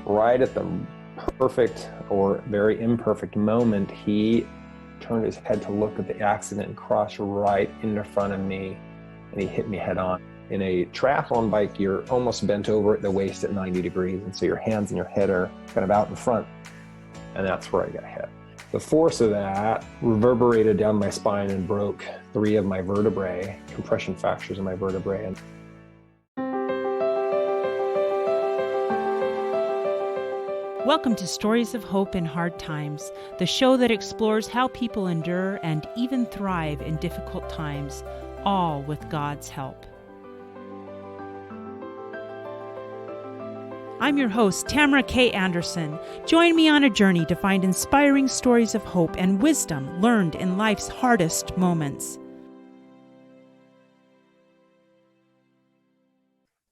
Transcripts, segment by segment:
right at the perfect or very imperfect moment, he turned his head to look at the accident and crossed right in front of me, and he hit me head on. In a triathlon bike, you're almost bent over at the waist at 90 degrees, and so your hands and your head are kind of out in front, and that's where I got hit. The force of that reverberated down my spine and broke 3 of my vertebrae, compression fractures in my vertebrae. Welcome to Stories of Hope in Hard Times, the show that explores how people endure and even thrive in difficult times, all with God's help. I'm your host, Tamara K. Anderson. Join me on a journey to find inspiring stories of hope and wisdom learned in life's hardest moments.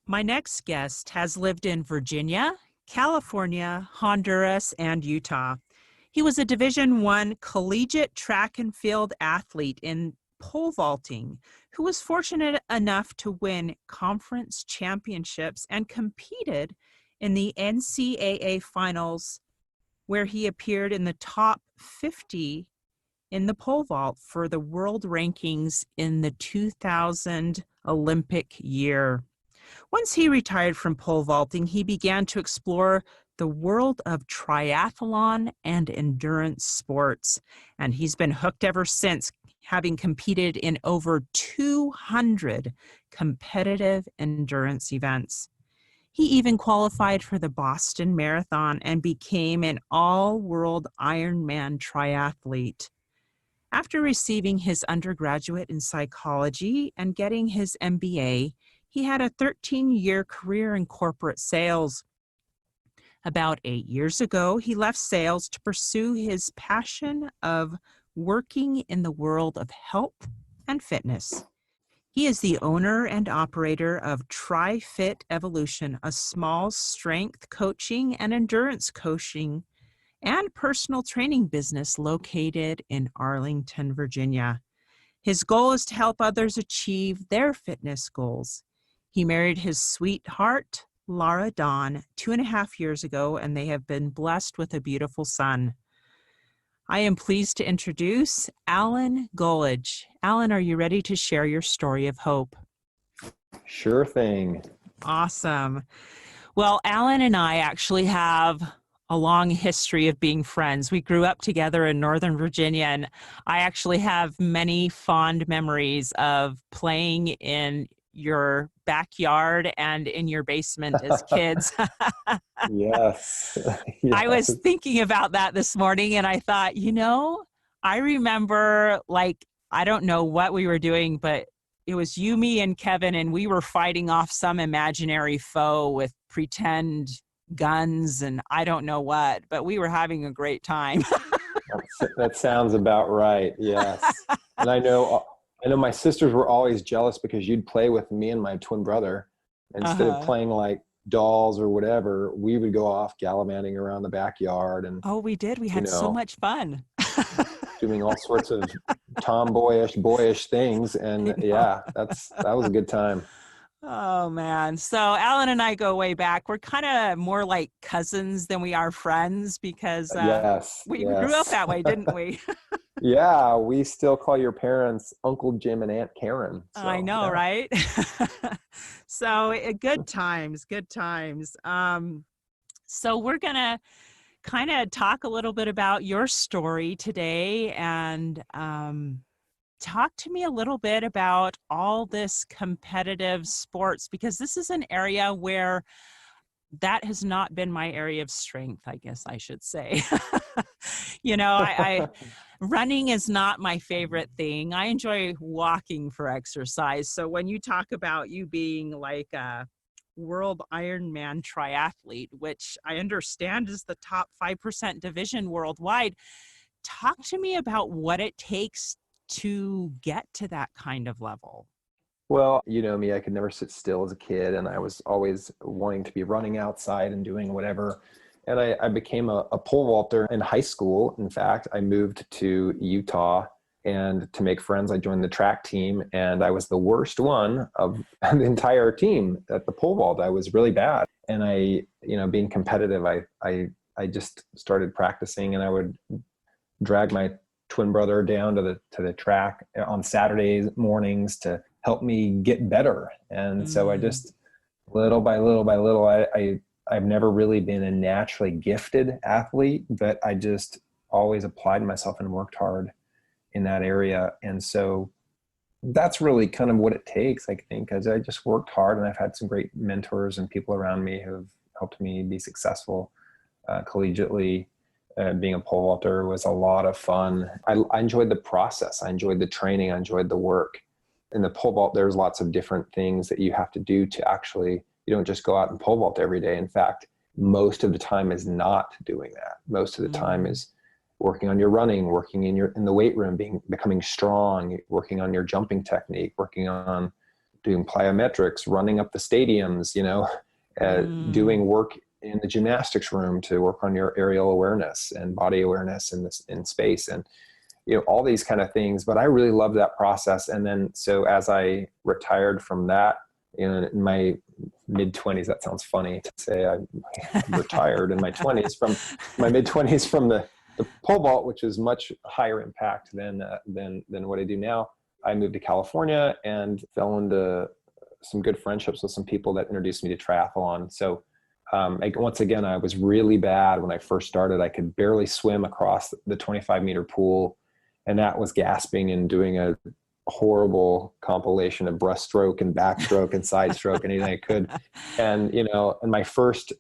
My next guest has lived in Virginia, California, Honduras, and Utah. He was a Division I collegiate track and field athlete in pole vaulting who was fortunate enough to win conference championships and competed in the NCAA finals, where he appeared in the top 50 in the pole vault for the world rankings in the 2000 Olympic year. Once he retired from pole vaulting, he began to explore the world of triathlon and endurance sports, and he's been hooked ever since, having competed in over 200 competitive endurance events. He even qualified for the Boston Marathon and became an All-World Ironman triathlete. After receiving his undergraduate in psychology and getting his MBA, he had a 13-year career in corporate sales. About 8 years ago, he left sales to pursue his passion of working in the world of health and fitness. He is the owner and operator of TriFit Evolution, a small strength coaching and endurance coaching and personal training business located in Arlington, Virginia. His goal is to help others achieve their fitness goals. He married his sweetheart, Laura Dawn, 2.5 years ago, and they have been blessed with a beautiful son. I am pleased to introduce Alan Gulledge. Alan, are you ready to share your story of hope? Sure thing. Awesome. Well, Alan and I actually have a long history of being friends. We grew up together in Northern Virginia, and I actually have many fond memories of playing in your backyard and in your basement as kids. Yes. I was thinking about that this morning, and I thought, I remember, I don't know what we were doing, but it was you, me, and Kevin, and we were fighting off some imaginary foe with pretend guns and I don't know what, but we were having a great time. That sounds about right. Yes. And I know my sisters were always jealous because you'd play with me and my twin brother. Instead of playing like dolls or whatever, we would go off gallivanting around the backyard. And we did. We had so much fun. Doing all sorts of tomboyish, boyish things. And yeah, that was a good time. Oh, man. So Alan and I go way back. We're kind of more like cousins than we are friends because we grew up that way, didn't we? Yeah, we still call your parents Uncle Jim and Aunt Karen. So, I know, right? So good times. So we're going to kind of talk a little bit about your story today and talk to me a little bit about all this competitive sports, because this is an area where that has not been my area of strength, I guess I should say. I running is not my favorite thing. I enjoy walking for exercise. So when you talk about you being like a World Ironman triathlete, which I understand is the top 5% division worldwide, talk to me about what it takes to get to that kind of level. Well, you know me, I could never sit still as a kid, and I was always wanting to be running outside and doing whatever. And I became a pole vaulter in high school. In fact, I moved to Utah And to make friends, I joined the track team, and I was the worst one of the entire team at the pole vault. I was really bad. And being competitive, I just started practicing, and I would drag my twin brother down to the track on Saturday mornings to help me get better. And so I just, little by little, I've never really been a naturally gifted athlete, but I just always applied myself and worked hard in that area. And so that's really kind of what it takes, I think, as I just worked hard, and I've had some great mentors and people around me who have helped me be successful collegiately. Being a pole vaulter was a lot of fun. I enjoyed the process. I enjoyed the training. I enjoyed the work. In the pole vault, there's lots of different things that you have to do to actually, you don't just go out and pole vault every day. In fact, most of the time is not doing that. Most of the time is working on your running, working in the weight room, becoming strong, working on your jumping technique, working on doing plyometrics, running up the stadiums, doing work in the gymnastics room to work on your aerial awareness and body awareness in space, and all these kind of things. But I really loved that process. And then so as I retired from that, in my mid-20s, that sounds funny to say I retired in my 20s from my mid-20s from the pole vault, which is much higher impact than what I do now. I moved to California and fell into some good friendships with some people that introduced me to triathlon. So once again, I was really bad when I first started. I could barely swim across the 25-meter pool, and that was gasping and doing a horrible compilation of breaststroke and backstroke and side stroke, anything I could. And, in my first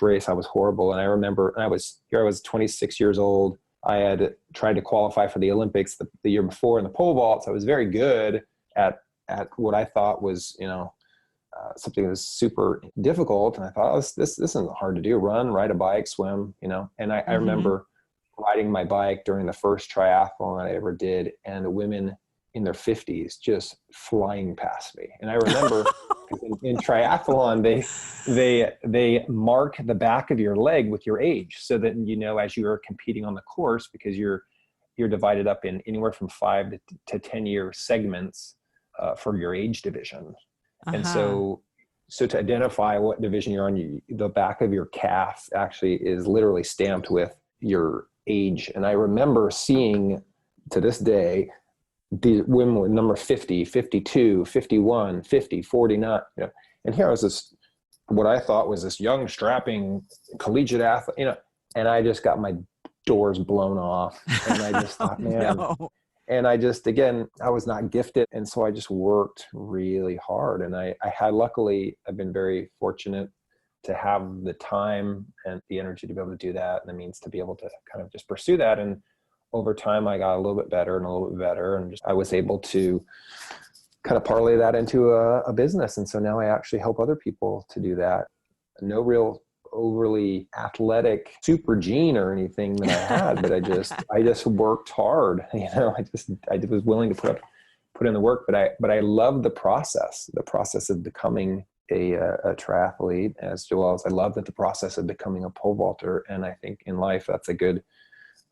race, I was horrible. And I remember I was 26 years old. I had tried to qualify for the Olympics the year before in the pole vault. So I was very good at what I thought was, something that was super difficult. And I thought, this isn't hard to do. Ride a bike, swim, and I remember riding my bike during the first triathlon that I ever did, and the women in their 50s just flying past me. And I remember in triathlon, they mark the back of your leg with your age, so that, as you're competing on the course, because you're divided up in anywhere from 5 to 10 year segments for your age division. And so to identify what division you're on, the back of your calf actually is literally stamped with your age. And I remember seeing, to this day, the women with number 50, 52, 51, 50, 49, and here I was what I thought was this young, strapping collegiate athlete, and I just got my doors blown off. And I just thought, man, and I was not gifted. And so I just worked really hard. And luckily, I've been very fortunate to have the time and the energy to be able to do that, and the means to be able to kind of just pursue that. And over time, I got a little bit better and a little bit better. And I was able to kind of parlay that into a business. And so now I actually help other people to do that. No real overly athletic super gene or anything that I had, but I just worked hard. I was willing to put in the work, but I love the process of becoming a triathlete, as well as I love the process of becoming a pole vaulter. And I think in life, that's a good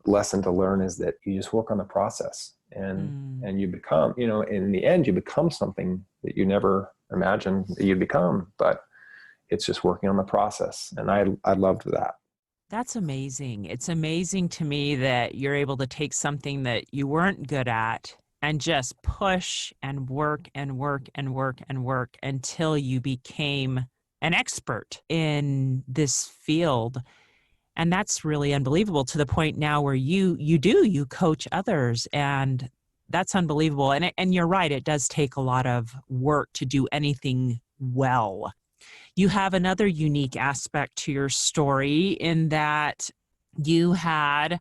lesson to learn, is that you just work on the process, and you become, in the end, you become something that you never imagined that you'd become, but it's just working on the process. And I loved that. That's amazing. It's amazing to me that you're able to take something that you weren't good at and just push and work and work and work and work until you became an expert in this field. And that's really unbelievable, to the point now where you coach others, and that's unbelievable. And you're right, it does take a lot of work to do anything well. You have another unique aspect to your story in that you had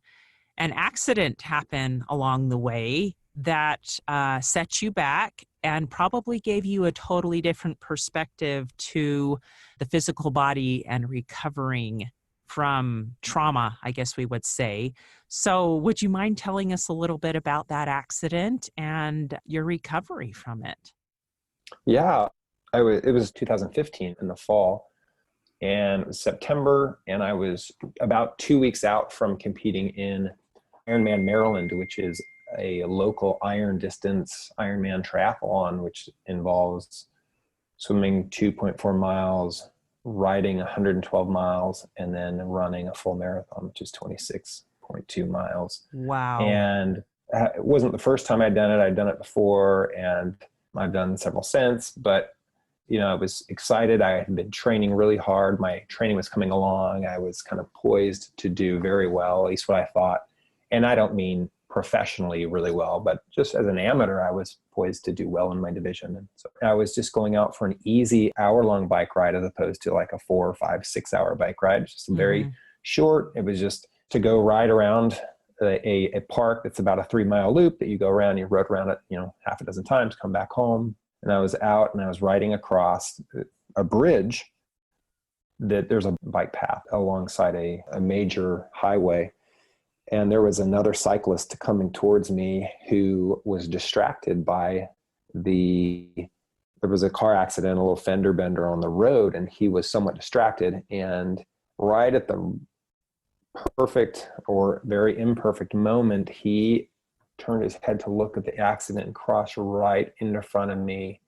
an accident happen along the way that set you back and probably gave you a totally different perspective to the physical body and recovering from trauma, I guess we would say. So would you mind telling us a little bit about that accident and your recovery from it? Yeah, it was 2015 in the fall, and it was September, and I was about 2 weeks out from competing in Ironman Maryland, which is a local Ironman triathlon, which involves swimming 2.4 miles, riding 112 miles, and then running a full marathon, which is 26.2 miles. Wow. And it wasn't the first time I'd done it. I'd done it before, and I've done several since, but I was excited. I had been training really hard. My training was coming along. I was kind of poised to do very well, at least what I thought. And I don't mean professionally really well, but just as an amateur, I was poised to do well in my division. And so I was just going out for an easy hour-long bike ride as opposed to like a 4 or 5, 6 hour bike ride. Just very short. It was just to go ride around a park that's about a 3-mile loop that you go around. You rode around it, half a dozen times, come back home. And I was out and I was riding across a bridge that there's a bike path alongside a major highway. And there was another cyclist coming towards me who was distracted by there was a car accident, a little fender bender on the road, and he was somewhat distracted. And right at the perfect or very imperfect moment, he turned his head to look at the accident and crossed right in front of me,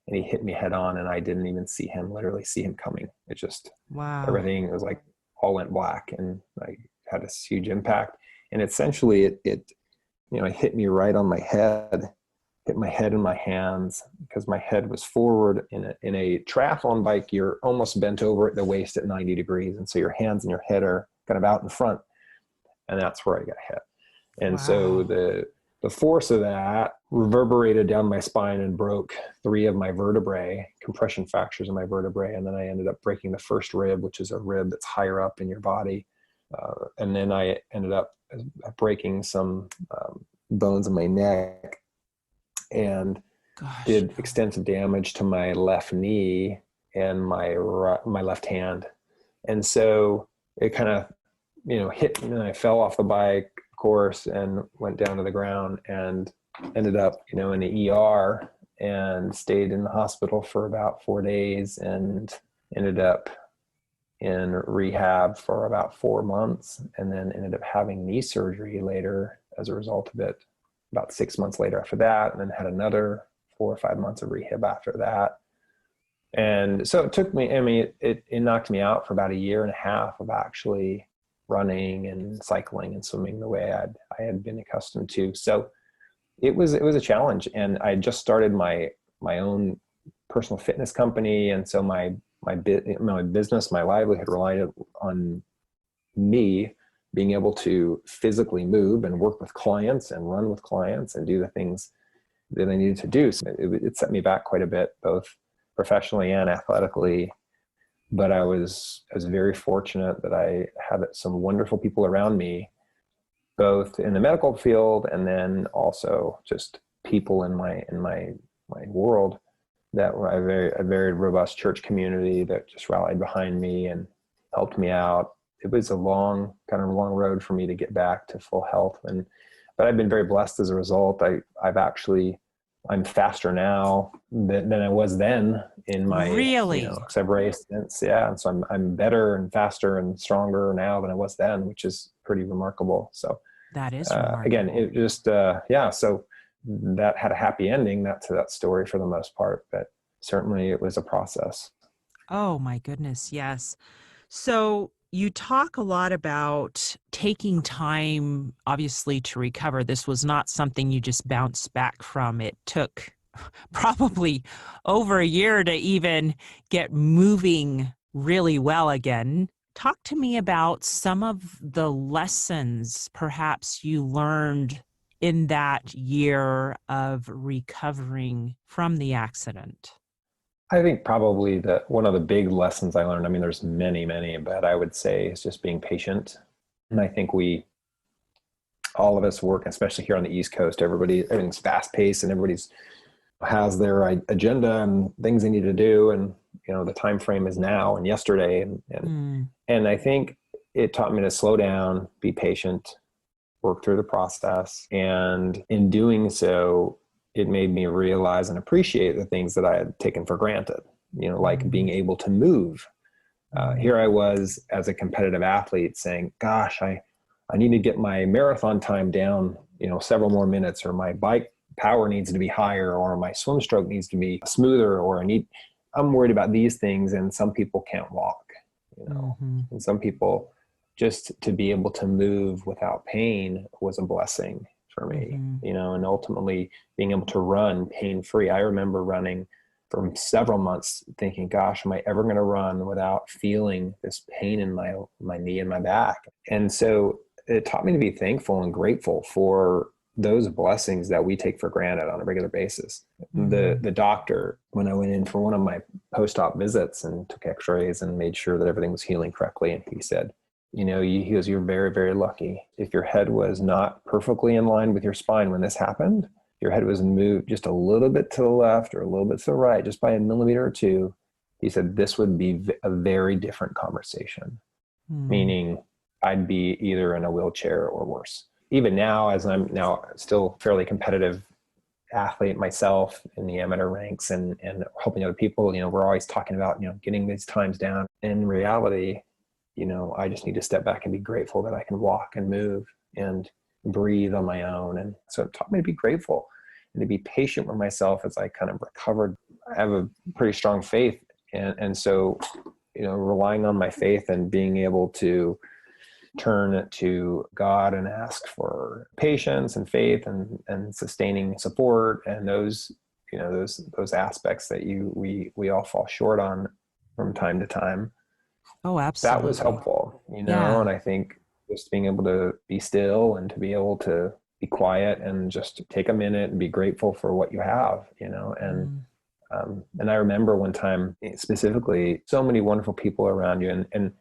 and he hit me head on, and I didn't even literally see him coming. It just, wow. Everything was like all went black, and I had this huge impact. And essentially it hit me right on my head, hit my head in my hands, because my head was forward. In a triathlon bike, you're almost bent over at the waist at 90 degrees. And so your hands and your head are kind of out in front, and that's where I got hit. And so the force of that reverberated down my spine and broke 3 of my vertebrae, compression fractures in my vertebrae. And then I ended up breaking the first rib, which is a rib that's higher up in your body. And then I ended up breaking some bones in my neck, and did extensive damage to my left knee and my left hand. And so it kind of, hit me, and I fell off the bike, of course, and went down to the ground and ended up, in the ER, and stayed in the hospital for about 4 days, and ended up in rehab for about 4 months, and then ended up having knee surgery later as a result of it, about 6 months later after that, and then had another 4 or 5 months of rehab after that. And so it took me, it knocked me out for about 1.5 years of actually running and cycling and swimming the way I had been accustomed to. So it was a challenge. And I just started my own personal fitness company. And so my business, my livelihood relied on me being able to physically move and work with clients and run with clients and do the things that I needed to do. So it set me back quite a bit, both professionally and athletically. But I was very fortunate that I had some wonderful people around me, both in the medical field and then also just people in my world, that were a very robust church community that just rallied behind me and helped me out. It was a long road for me to get back to full health. But I've been very blessed as a result. I'm faster now than I was then in my, really, because I've raced since, and so I'm better and faster and stronger now than I was then, which is pretty remarkable. So that is remarkable. Again, it just, so that had a happy ending, that story for the most part, but certainly it was a process. Oh my goodness. Yes. So you talk a lot about taking time, obviously, to recover. This was not something you just bounced back from. It took probably over 1 year to even get moving really well again. Talk to me about some of the lessons perhaps you learned in that year of recovering from the accident. I think probably one of the big lessons I learned, there's many, but I would say is just being patient. And I think all of us work, especially here on the East Coast, everything's fast paced and everybody's has their agenda and things they need to do. And, the time frame is now and yesterday. And I think it taught me to slow down, be patient, work through the process. And in doing so, it made me realize and appreciate the things that I had taken for granted, like being able to move. Here I was as a competitive athlete saying, gosh, I I need to get my marathon time down, several more minutes, or my bike power needs to be higher, or my swim stroke needs to be smoother, or I'm worried about these things. And some people can't walk, Mm-hmm. and some people, just to be able to move without pain was a blessing for me, Mm-hmm. and ultimately being able to run pain-free. I remember running for several months thinking, gosh, am I ever going to run without feeling this pain in my knee and my back? And so it taught me to be thankful and grateful for those blessings that we take for granted on a regular basis. Mm-hmm. The doctor, when I went in for one of my post-op visits and took x-rays and made sure that everything was healing correctly, and he said, he goes, you're very, very lucky. If your head was not perfectly in line with your spine when this happened, your head was moved just a little bit to the left or a little bit to the right, just by a millimeter or two, he said, this would be a very different conversation. Mm-hmm. Meaning I'd be either in a wheelchair or worse. Even now, as I'm now still fairly competitive athlete myself in the amateur ranks and helping other people, we're always talking about, getting these times down. In reality, I just need to step back and be grateful that I can walk and move and breathe on my own. And so it taught me to be grateful and to be patient with myself as I kind of recovered. I have a pretty strong faith. And so, relying on my faith and being able to turn to God and ask for patience and faith and sustaining support, and those aspects that we all fall short on from time to time. Oh, absolutely. That was helpful, Yeah. and I think just being able to be still and to be able to be quiet and just take a minute and be grateful for what you have, and I remember one time specifically, so many wonderful people around you, and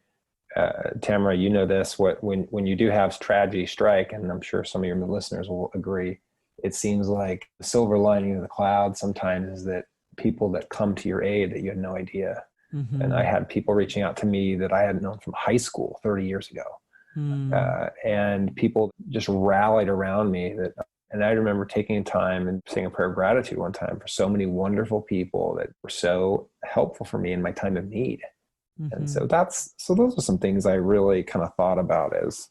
Tamara, this, when you do have tragedy strike, and I'm sure some of your listeners will agree, it seems like the silver lining of the cloud sometimes is that people that come to your aid that you had no idea. Mm-hmm. And I had people reaching out to me that I had known from high school 30 years ago. And people just rallied around me and I remember taking time and saying a prayer of gratitude one time for so many wonderful people that were so helpful for me in my time of need. Mm-hmm. And so those are some things I really kind of thought about as,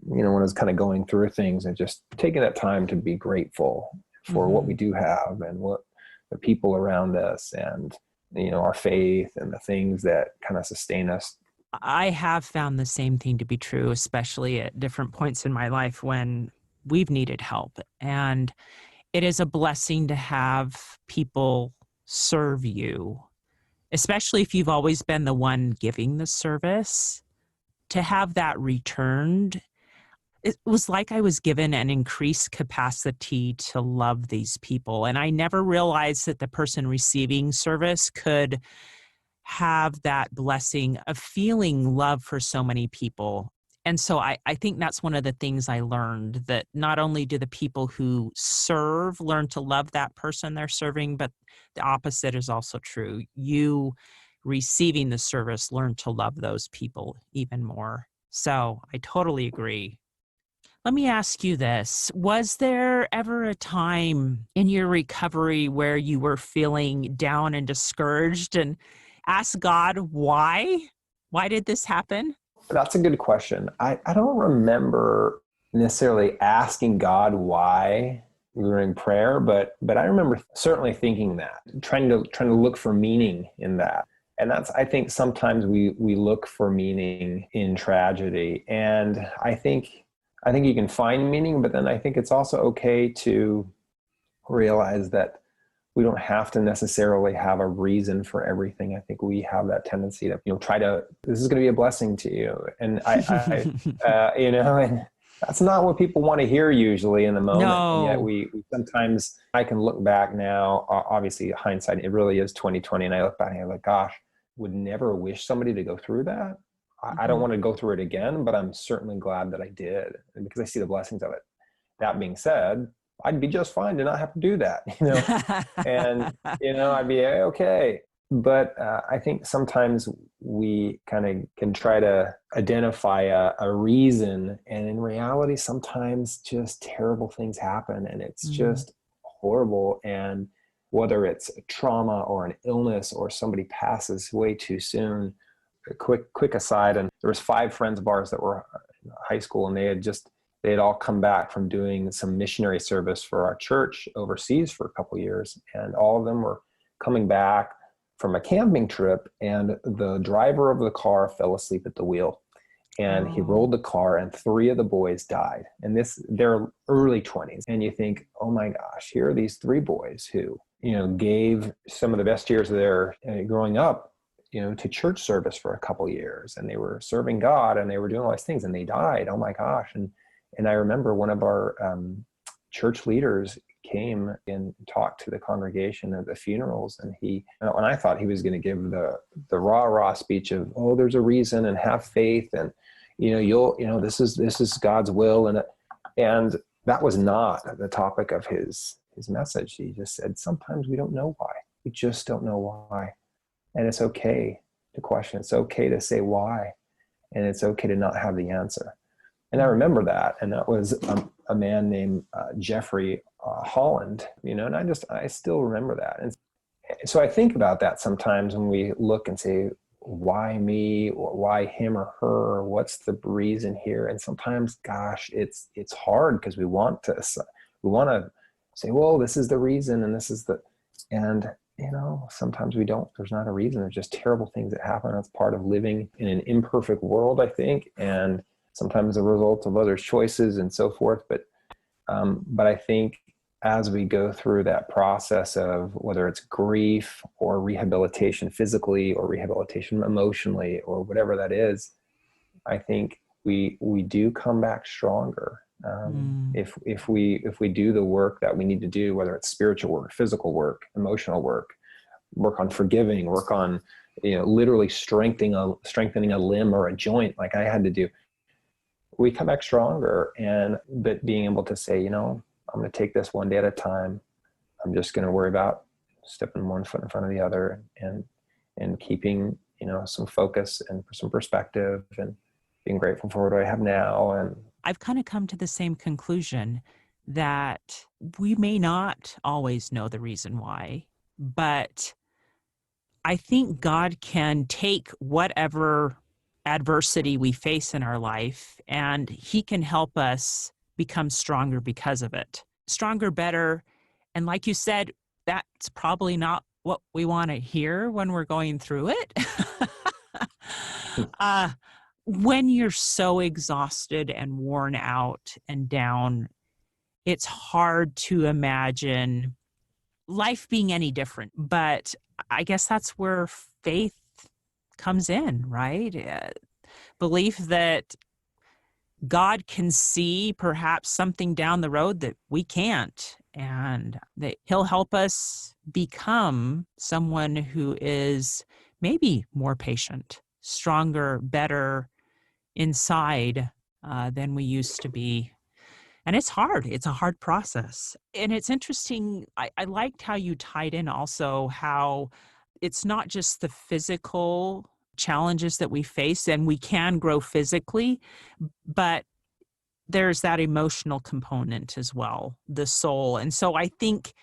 when I was kind of going through things, and just taking that time to be grateful for what we do have and what the people around us and, our faith and the things that kind of sustain us. I have found the same thing to be true, especially at different points in my life when we've needed help. And it is a blessing to have people serve you, especially if you've always been the one giving the service. To have that returned, it was like I was given an increased capacity to love these people. And I never realized that the person receiving service could have that blessing of feeling love for so many people. And so I think that's one of the things I learned, that not only do the people who serve learn to love that person they're serving, but the opposite is also true. You receiving the service learn to love those people even more. So I totally agree. Let me ask you this. Was there ever a time in your recovery where you were feeling down and discouraged and asked God why? Why did this happen? That's a good question. I don't remember necessarily asking God why during prayer, but I remember certainly thinking that, trying to look for meaning in that. And I think sometimes we look for meaning in tragedy. And I think you can find meaning, but then I think it's also okay to realize that we don't have to necessarily have a reason for everything. I think we have that tendency to, this is going to be a blessing to you. And and that's not what people want to hear usually in the moment. No. And yet we sometimes, I can look back now, obviously hindsight, it really is 2020. And I look back and I'm like, gosh, would never wish somebody to go through that. I don't want to go through it again, but I'm certainly glad that I did, because I see the blessings of it. That being said, I'd be just fine to not have to do that, and, I'd be okay. But I think sometimes we kind of can try to identify a reason. And in reality, sometimes just terrible things happen and it's just horrible. And whether it's a trauma or an illness or somebody passes way too soon. A quick aside, and there was 5 friends of ours that were high school, and they had all come back from doing some missionary service for our church overseas for a couple of years. And all of them were coming back from a camping trip, and the driver of the car fell asleep at the wheel, and he rolled the car, and 3 of the boys died. And they're early 20s. And you think, oh my gosh, here are these 3 boys who, gave some of the best years of their growing up, to church service for a couple of years, and they were serving God, and they were doing all these things, and they died. Oh my gosh. And I remember one of our church leaders came and talked to the congregation at the funerals, and I thought he was going to give the rah-rah speech of, oh, there's a reason, and have faith, and this is God's will, and that was not the topic of his message. He just said, sometimes we don't know why. We just don't know why, and it's okay to question. It's okay to say why, and it's okay to not have the answer. And I remember that, and that was a man named Jeffrey Holland, and I still remember that. And so I think about that sometimes when we look and say, why me, or why him or her, or what's the reason here? And sometimes, gosh, it's hard, because we want to say, well, this is the reason, and sometimes we don't. There's not a reason. There's just terrible things that happen. That's part of living in an imperfect world, I think, and sometimes a result of others' choices and so forth. But I think as we go through that process of whether it's grief or rehabilitation physically or rehabilitation emotionally or whatever that is, I think we do come back stronger. If we do the work that we need to do, whether it's spiritual work, physical work, emotional work on forgiving, work on literally strengthening a limb or a joint like I had to do, we come back stronger. But being able to say, I'm going to take this one day at a time. I'm just going to worry about stepping one foot in front of the other, and keeping, some focus and some perspective, and being grateful for what I have now. And I've kind of come to the same conclusion that we may not always know the reason why, but I think God can take whatever adversity we face in our life, and he can help us become stronger because of it. Stronger, better. And like you said, that's probably not what we want to hear when we're going through it. When you're so exhausted and worn out and down, it's hard to imagine life being any different. But I guess that's where faith comes in, right? Belief that God can see perhaps something down the road that we can't, and that he'll help us become someone who is maybe more patient, stronger, better inside than we used to be. And it's hard. It's a hard process. And it's interesting. I liked how you tied in also how it's not just the physical challenges that we face, and we can grow physically, but there's that emotional component as well, the soul. And so I think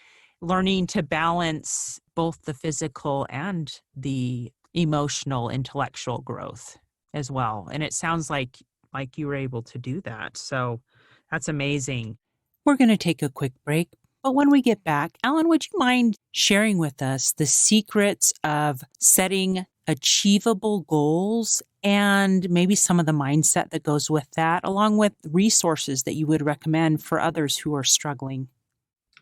learning to balance both the physical and the emotional, intellectual growth as well. And it sounds like you were able to do that. So that's amazing. We're going to take a quick break. But when we get back, Alan, would you mind sharing with us the secrets of setting achievable goals and maybe some of the mindset that goes with that, along with resources that you would recommend for others who are struggling?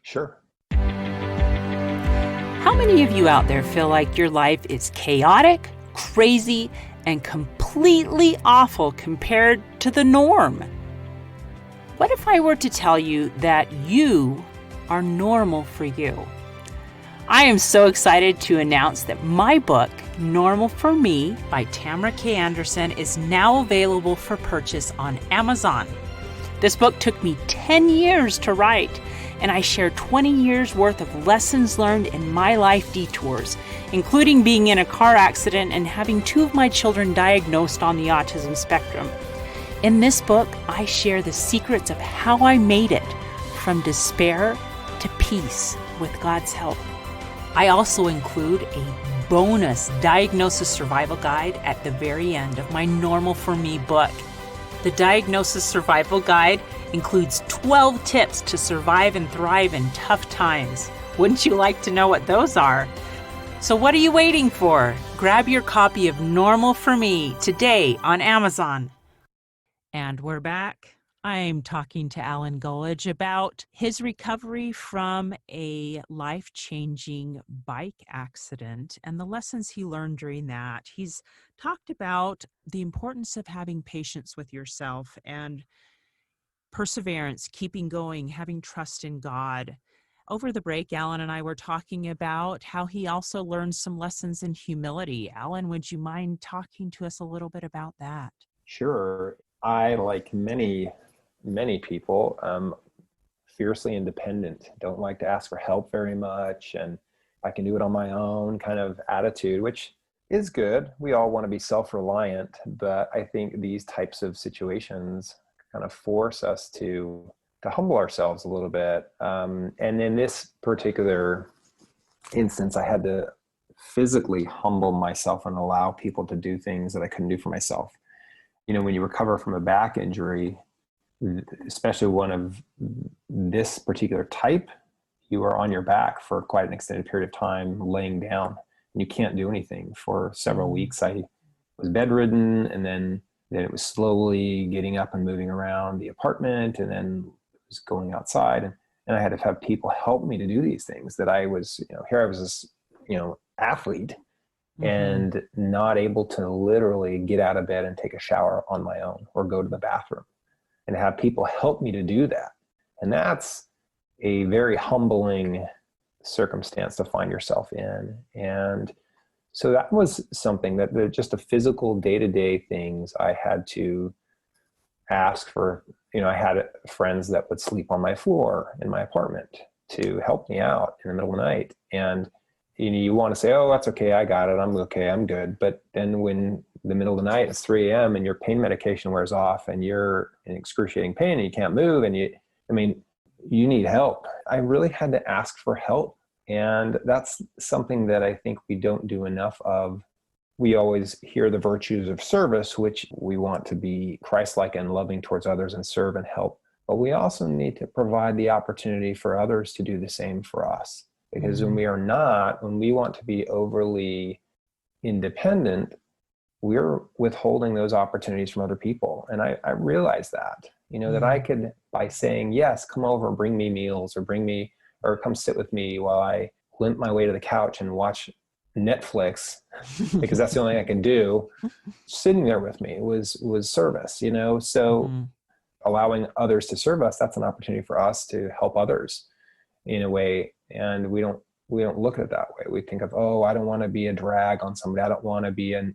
Sure. How many of you out there feel like your life is chaotic, crazy, and completely awful compared to the norm? What if I were to tell you that you are normal for you? I am so excited to announce that my book, Normal for Me by Tamara K. Anderson, is now available for purchase on Amazon. This book took me 10 years to write, and I share 20 years worth of lessons learned in my life detours, including being in a car accident and having 2 of my children diagnosed on the autism spectrum. In this book, I share the secrets of how I made it from despair to peace with God's help. I also include a bonus diagnosis survival guide at the very end of my Normal for Me book. The Diagnosis Survival Guide includes 12 tips to survive and thrive in tough times. Wouldn't you like to know what those are? So what are you waiting for? Grab your copy of Normal for Me today on Amazon. And we're back. I'm talking to Alan Gulledge about his recovery from a life-changing bike accident and the lessons he learned during that. He's talked about the importance of having patience with yourself and perseverance, keeping going, having trust in God. Over the break, Alan and I were talking about how he also learned some lessons in humility. Alan, would you mind talking to us a little bit about that? Sure. I, like many people, fiercely independent, don't like to ask for help very much, and I can do it on my own kind of attitude, which is good. We all want to be self-reliant, but I think these types of situations kind of force us to humble ourselves a little bit. And in this particular instance, I had to physically humble myself and allow people to do things that I couldn't do for myself. You know, when you recover from a back injury, especially one of this particular type, you are on your back for quite an extended period of time, laying down, and you can't do anything for several weeks. I was bedridden, and then it was slowly getting up and moving around the apartment, and then was going outside, and I had to have people help me to do these things that I was, here I was this, athlete, and not able to literally get out of bed and take a shower on my own or go to the bathroom, and have people help me to do that. And that's a very humbling circumstance to find yourself in. And so that was something that just the physical day-to-day things I had to ask for. I had friends that would sleep on my floor in my apartment to help me out in the middle of the night. And you want to say, oh, that's okay, I got it, I'm okay, I'm good. But then when the middle of the night, it's 3 a.m. and your pain medication wears off and you're in excruciating pain and you can't move and you need help. I really had to ask for help. And that's something that I think we don't do enough of. We always hear the virtues of service, which we want to be Christ-like and loving towards others and serve and help. But we also need to provide the opportunity for others to do the same for us. Because when we want to be overly independent, we're withholding those opportunities from other people. And I realized that, that I could, by saying, yes, come over, bring me meals, or come sit with me while I limp my way to the couch and watch Netflix, because that's the only thing I can do, sitting there with me was service, so allowing others to serve us, that's an opportunity for us to help others in a way. And we don't look at it that way. We think of, oh, I don't want to be a drag on somebody. I don't want to be and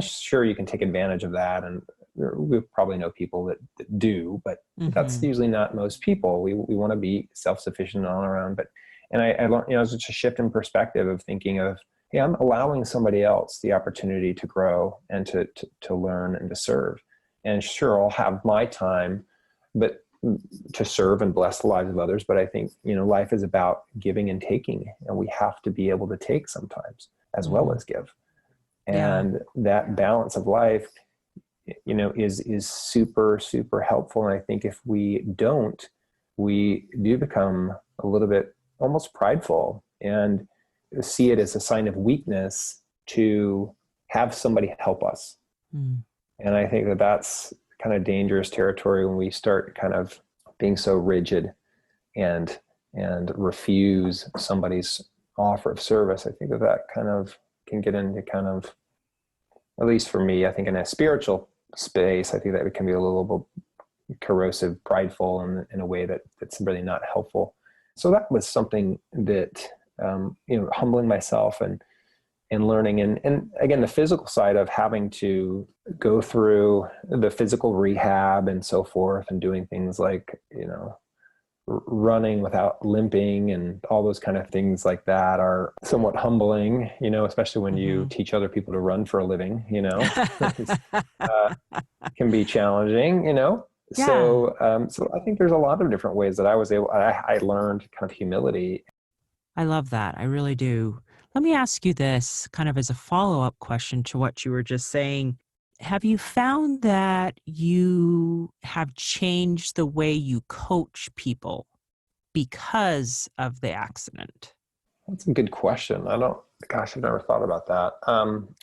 sure, you can take advantage of that. And we probably know people that do, but that's usually not most people. We want to be self-sufficient on our own. And I learned, it's just a shift in perspective of thinking of, hey, I'm allowing somebody else the opportunity to grow and to learn and to serve. And sure, I'll have my time, but to serve and bless the lives of others. But I think, life is about giving and taking, and we have to be able to take sometimes as well as give. And that balance of life, is super, super helpful. And I think if we don't, we do become a little bit almost prideful and see it as a sign of weakness to have somebody help us. And I think that that's kind of dangerous territory when we start kind of being so rigid and refuse somebody's offer of service. I think that kind of can get into kind of, at least for me, I think in a spiritual space, I think that it can be a little bit corrosive, prideful in a way that's really not helpful. So that was something that, humbling myself and learning. And again, the physical side of having to go through the physical rehab and so forth, and doing things like, running without limping and all those kind of things like that are somewhat humbling, especially when you teach other people to run for a living, can be challenging, Yeah. So I think there's a lot of different ways that I learned kind of humility. I love that. I really do. Let me ask you this kind of as a follow-up question to what you were just saying. Have you found that you have changed the way you coach people because of the accident? That's a good question. Gosh, I've never thought about that.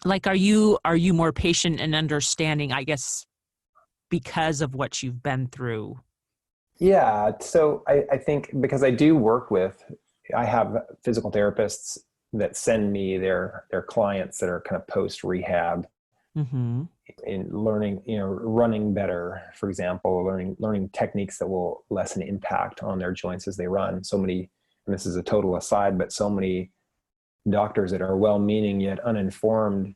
Like, are you more patient and understanding, I guess, because of what you've been through? Yeah. So I think because I have physical therapists that send me their clients that are kind of post rehab Mm-hmm. in learning, running better, for example, learning techniques that will lessen impact on their joints as they run. So many, and this is a total aside, but so many doctors that are well-meaning yet uninformed,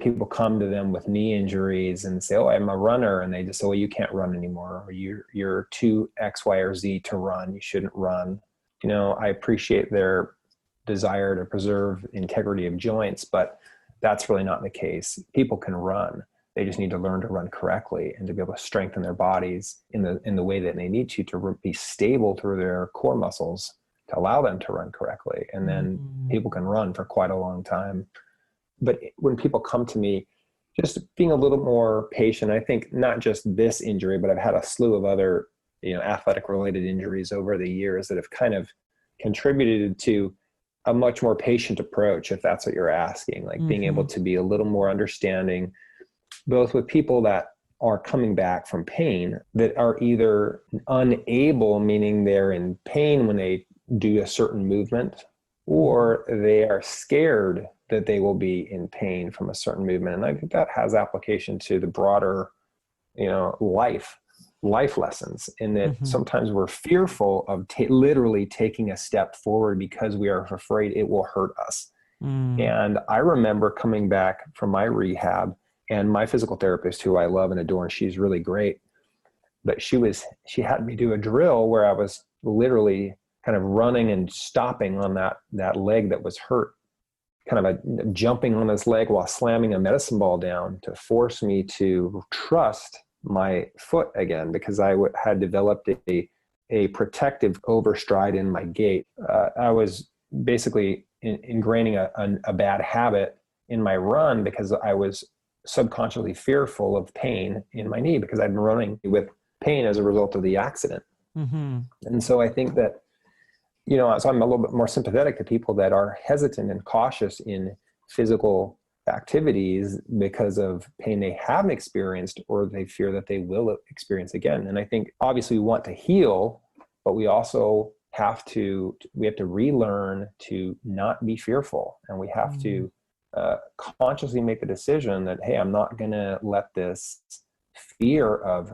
people come to them with knee injuries and say, "Oh, I'm a runner," and they just say, "Well, you can't run anymore, or you're too X, Y, or Z to run. You shouldn't run." I appreciate their desire to preserve integrity of joints, but that's really not the case. People can run. They just need to learn to run correctly and to be able to strengthen their bodies in the way that they need to be stable through their core muscles to allow them to run correctly. And then people can run for quite a long time. But when people come to me, just being a little more patient, I think not just this injury, but I've had a slew of other, athletic related injuries over the years that have kind of contributed to a much more patient approach, if that's what you're asking, like being able to be a little more understanding, both with people that are coming back from pain that are either unable, meaning they're in pain when they do a certain movement, or they are scared that they will be in pain from a certain movement. And I think that has application to the broader, life lessons, in that sometimes we're fearful of literally taking a step forward because we are afraid it will hurt us. And I remember coming back from my rehab, and my physical therapist, who I love and adore, and she's really great, but she had me do a drill where I was literally kind of running and stopping on that leg that was hurt, kind of jumping on this leg while slamming a medicine ball down to force me to trust my foot again, because I had developed a protective overstride in my gait. I was basically ingraining a bad habit in my run because I was subconsciously fearful of pain in my knee because I'd been running with pain as a result of the accident. And so I think that, so I'm a little bit more sympathetic to people that are hesitant and cautious in physical activities because of pain they haven't experienced or they fear that they will experience again. And I think obviously we want to heal, but we also have to relearn to not be fearful. And we have to consciously make the decision that, hey, I'm not going to let this fear of,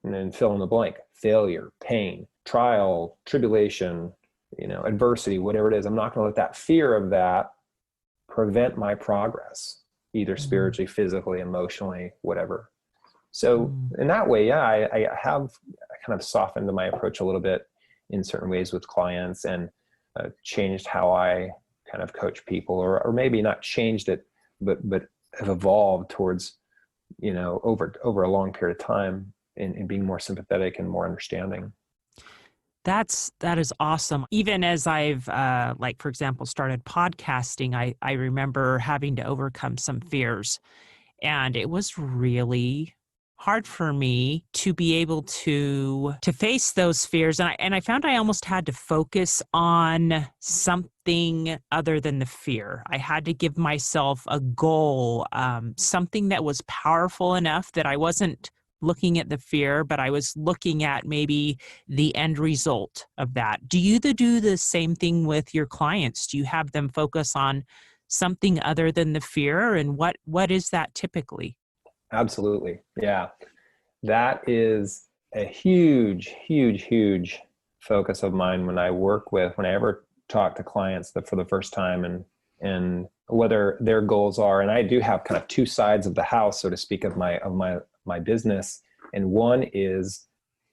and then fill in the blank, failure, pain, trial, tribulation, adversity, whatever it is, I'm not going to let that fear of that prevent my progress, either spiritually, physically, emotionally, whatever. So in that way, yeah, I have kind of softened my approach a little bit in certain ways with clients, and changed how I kind of coach people, or maybe not changed it, but have evolved towards, over a long period of time in being more sympathetic and more understanding. That is awesome. Even as I've, for example, started podcasting, I remember having to overcome some fears, and it was really hard for me to be able to face those fears. And I found I almost had to focus on something other than the fear. I had to give myself a goal, something that was powerful enough that I wasn't looking at the fear, but I was looking at maybe the end result of that. Do you do the same thing with your clients? Do you have them focus on something other than the fear? And what is that typically? Absolutely. Yeah. That is a huge, huge, huge focus of mine when I ever talk to clients for the first time, and whether their goals are, and I do have kind of two sides of the house, so to speak, of my business. And one is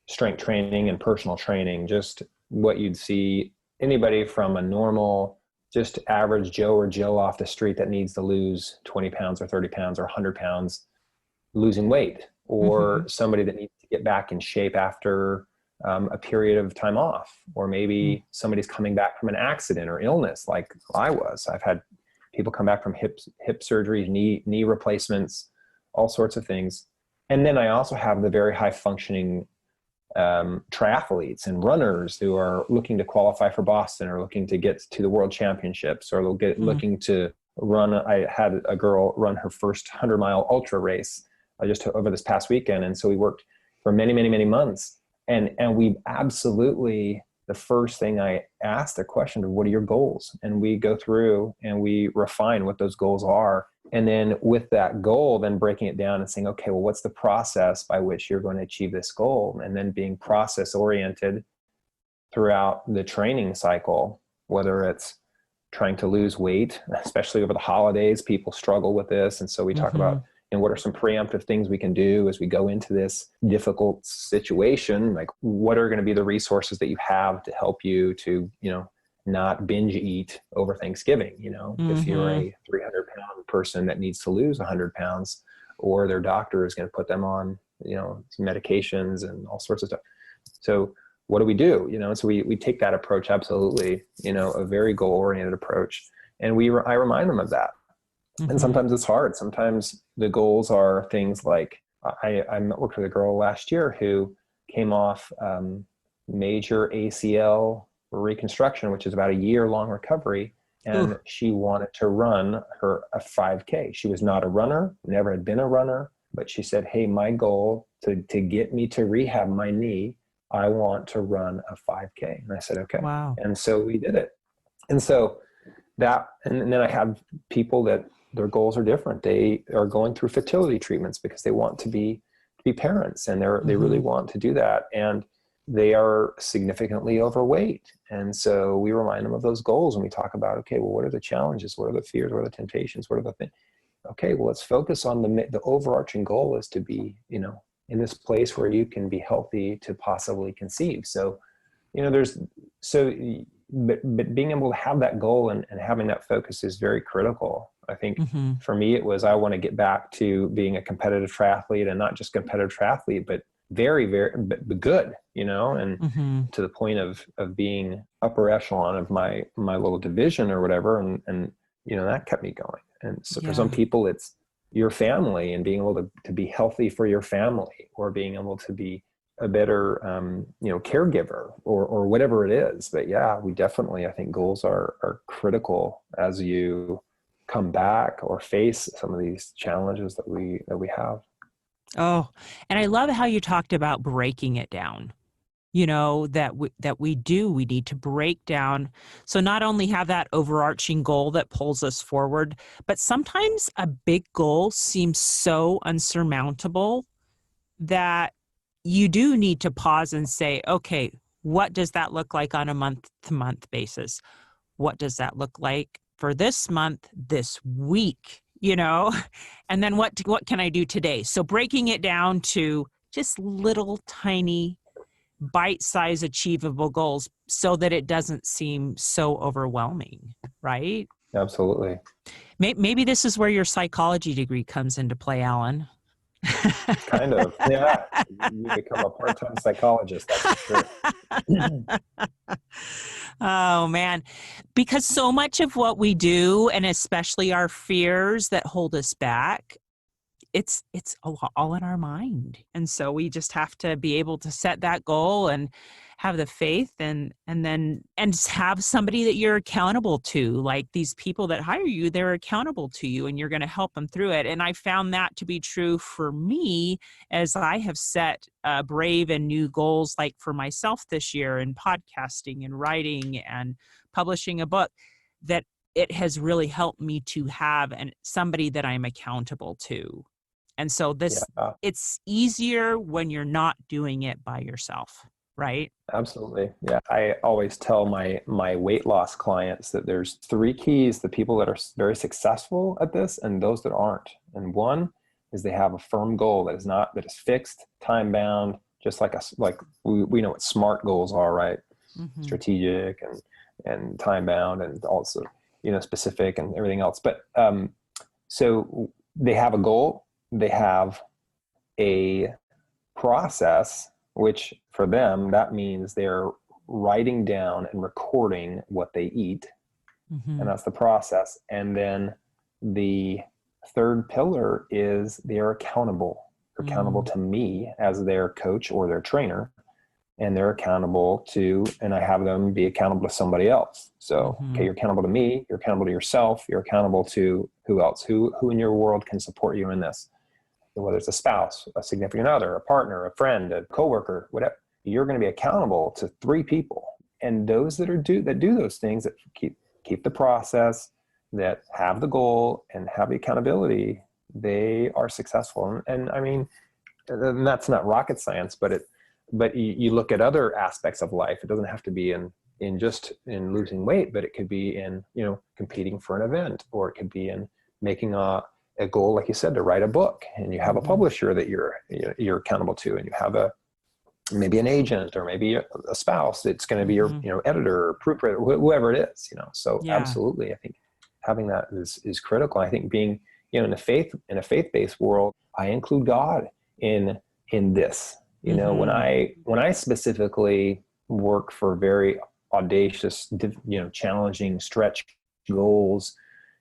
strength training and personal training, just what you'd see anybody from a normal, just average Joe or Jill off the street that needs to lose 20 pounds or 30 pounds or 100 pounds losing weight, or somebody that needs to get back in shape after a period of time off, or maybe somebody's coming back from an accident or illness like I was. I've had people come back from hip surgery, knee replacements, all sorts of things. And then I also have the very high functioning triathletes and runners who are looking to qualify for Boston or looking to get to the world championships or looking to run. I had a girl run her first 100-mile ultra race just over this past weekend. And so we worked for many, many, many months. And we absolutely, the first thing I asked the question of, what are your goals? And we go through and we refine what those goals are. And then with that goal, then breaking it down and saying, okay, well, what's the process by which you're going to achieve this goal? And then being process oriented throughout the training cycle, whether it's trying to lose weight, especially over the holidays, people struggle with this. And so we talk about, what are some preemptive things we can do as we go into this difficult situation? Like, what are going to be the resources that you have to help you to, not binge eat over Thanksgiving? If you're a 300-pound person that needs to lose 100 pounds, or their doctor is going to put them on, some medications and all sorts of stuff. So what do we do? So we take that approach, absolutely, a very goal-oriented approach. And I remind them of that. And sometimes it's hard. Sometimes the goals are things like, I worked with a girl last year who came off major ACL reconstruction, which is about a year-long recovery. And she wanted to run a 5K. She was not a runner, never had been a runner, but she said, hey, my goal to get me to rehab my knee, I want to run a 5K. And I said, okay. Wow. And so we did it. And so and then I have people that their goals are different. They are going through fertility treatments because they want to be parents, and they really want to do that. And they are significantly overweight. And so we remind them of those goals, and we talk about, okay, well, what are the challenges? What are the fears? What are the temptations? What are the things? Okay, well, let's focus on the overarching goal is to be, in this place where you can be healthy to possibly conceive. So, but being able to have that goal and having that focus is very critical. I think for me, it was, I want to get back to being a competitive triathlete, and not just competitive triathlete, but very, very good, and to the point of being upper echelon of my little division or whatever. And that kept me going. And so for some people, it's your family and being able to be healthy for your family, or being able to be a better, caregiver or whatever it is. But yeah, we definitely, I think goals are critical as you come back or face some of these challenges that we have. Oh, and I love how you talked about breaking it down, that we need to break down. So not only have that overarching goal that pulls us forward, but sometimes a big goal seems so unsurmountable that you do need to pause and say, okay, what does that look like on a month-to-month basis? What does that look like for this month, this week, and then what can I do today? So breaking it down to just little tiny bite-sized achievable goals so that it doesn't seem so overwhelming, right? Absolutely. Maybe this is where your psychology degree comes into play, Alan. Kind of. Yeah. You become a part-time psychologist, that's for sure. Oh man, because so much of what we do, and especially our fears that hold us back, it's all in our mind. And so we just have to be able to set that goal and have the faith and have somebody that you're accountable to, like these people that hire you, they're accountable to you and you're going to help them through it. And I found that to be true for me as I have set brave and new goals, like for myself this year in podcasting and writing and publishing a book, that it has really helped me to have somebody that I'm accountable to. And so it's easier when you're not doing it by yourself, right? Absolutely. Yeah. I always tell my weight loss clients that there's 3 keys to people that are very successful at this and those that aren't. And one is they have a firm goal that is fixed, time bound, just like we know what SMART goals are, right? Mm-hmm. Strategic and time bound, and also, specific and everything else. But so they have a goal, they have a process, which for them, that means they're writing down and recording what they eat. Mm-hmm. And that's the process. And then the third pillar is they're accountable. They're accountable to me as their coach or their trainer, and they're accountable to, and I have them be accountable to somebody else. So, okay, you're accountable to me, you're accountable to yourself, you're accountable to who else? Who in your world can support you in this? Whether it's a spouse, a significant other, a partner, a friend, a coworker, whatever, you're going to be accountable to 3 people. And those that do those things, that keep the process, that have the goal and have the accountability, they are successful. And I mean, and that's not rocket science, but you look at other aspects of life. It doesn't have to be in just in losing weight, but it could be in, competing for an event, or it could be in making a goal, like you said, to write a book, and you have a publisher that you're accountable to, and you have maybe an agent, or maybe a spouse that's going to be your, editor or proofreader, whoever it is, So absolutely, I think having that is critical. I think being, in a faith-based world, I include God in this. When I specifically work for very audacious, challenging stretch goals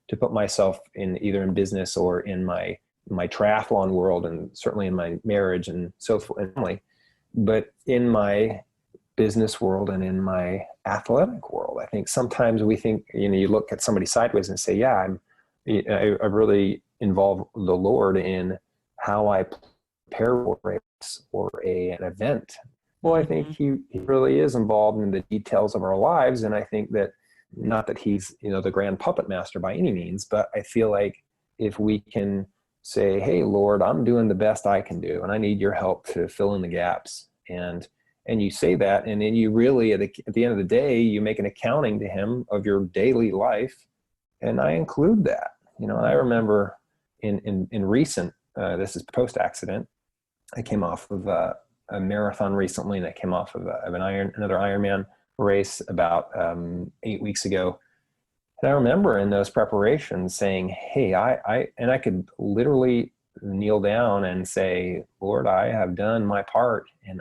to put myself in, either in business or in my triathlon world, and certainly in my marriage and so forth, and family, but in my business world and in my athletic world, I think sometimes we think, you look at somebody sideways and say, yeah, I really involve the Lord in how I prepare for a race or an event. Well, I think he really is involved in the details of our lives. And I think that, not that he's, the grand puppet master by any means, but I feel like if we can say, hey, Lord, I'm doing the best I can do, and I need your help to fill in the gaps. And you say that, and then you really, at the end of the day, you make an accounting to him of your daily life. And I include that. I remember in recent, this is post-accident, I came off of a marathon recently, and I came off of another Ironman race about 8 weeks ago. And I remember in those preparations saying, hey, I could literally kneel down and say, Lord, I have done my part, and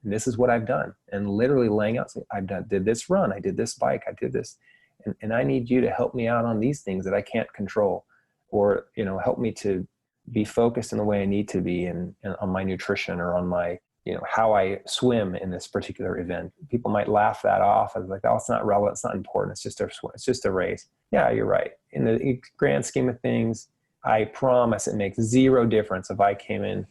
this is what I've done. And literally laying out, say, did this run, I did this bike, I did this. And I need you to help me out on these things that I can't control, or, help me to be focused in the way I need to be on my nutrition, or on my, how I swim in this particular event. People might laugh that off as like, oh, it's not relevant, it's not important, it's just a race. Yeah, you're right. In the grand scheme of things, I promise it makes zero difference if I came in,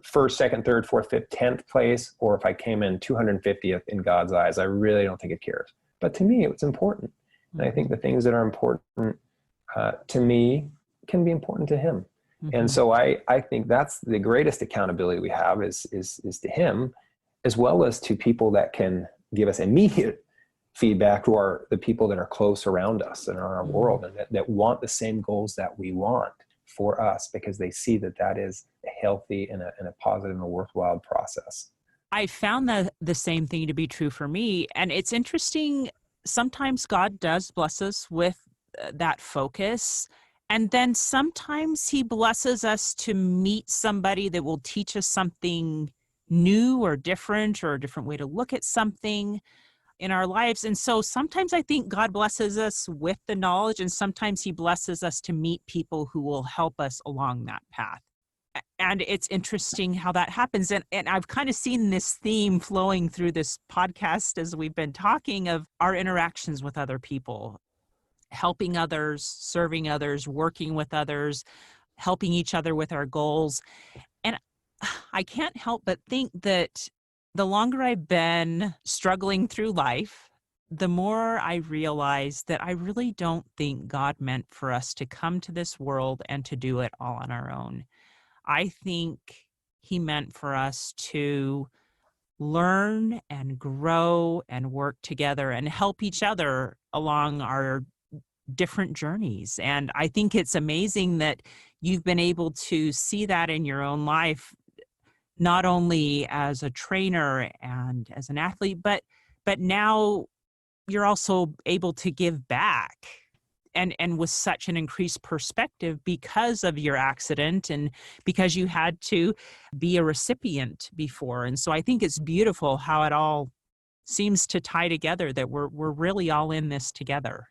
first, second, third, fourth, fifth, 10th place, or if I came in 250th in God's eyes. I really don't think it cares. But to me, it's important. And I think the things that are important to me can be important to him. And so I think that's the greatest accountability we have is to him, as well as to people that can give us immediate feedback, who are the people that are close around us and are in our world, and that want the same goals that we want for us, because they see that is a healthy and a positive and a worthwhile process. I found the same thing to be true for me. And it's interesting, sometimes God does bless us with that focus. And then sometimes he blesses us to meet somebody that will teach us something new or different, or a different way to look at something in our lives. And so sometimes I think God blesses us with the knowledge, and sometimes he blesses us to meet people who will help us along that path. And it's interesting how that happens. And I've kind of seen this theme flowing through this podcast as we've been talking, of our interactions with other people, helping others, serving others, working with others, helping each other with our goals. And I can't help but think that the longer I've been struggling through life, the more I realize that I really don't think God meant for us to come to this world and to do it all on our own. I think he meant for us to learn and grow and work together and help each other along our different journeys. And I think it's amazing that you've been able to see that in your own life, not only as a trainer and as an athlete, but now you're also able to give back, and with such an increased perspective because of your accident, and because you had to be a recipient before. And so I think it's beautiful how it all seems to tie together, that we're really all in this together,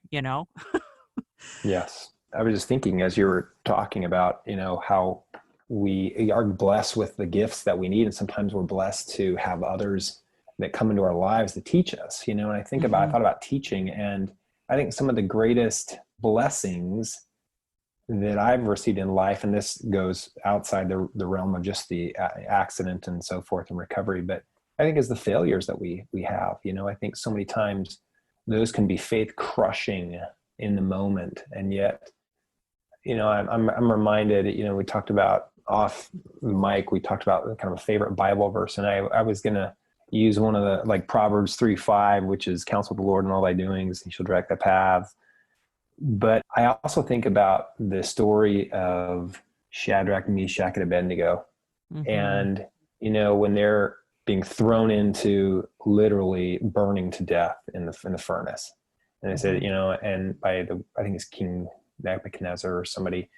Yes. I was just thinking as you were talking about, how we are blessed with the gifts that we need. And sometimes we're blessed to have others that come into our lives to teach us, and I thought about teaching, and I think some of the greatest blessings that I've received in life, and this goes outside the realm of just the accident and so forth and recovery, but I think is the failures that we have. I think so many times those can be faith crushing in the moment. And yet, I'm reminded, we talked about off the mic, we talked about kind of a favorite Bible verse. And I was going to use one of the, like Proverbs 3:5, which is counsel the Lord in all thy doings, he shall direct thy paths. But I also think about the story of Shadrach, Meshach, and Abednego. Mm-hmm. And, when they're being thrown into literally burning to death in the furnace. And they said, and I think it's King Nebuchadnezzar or somebody,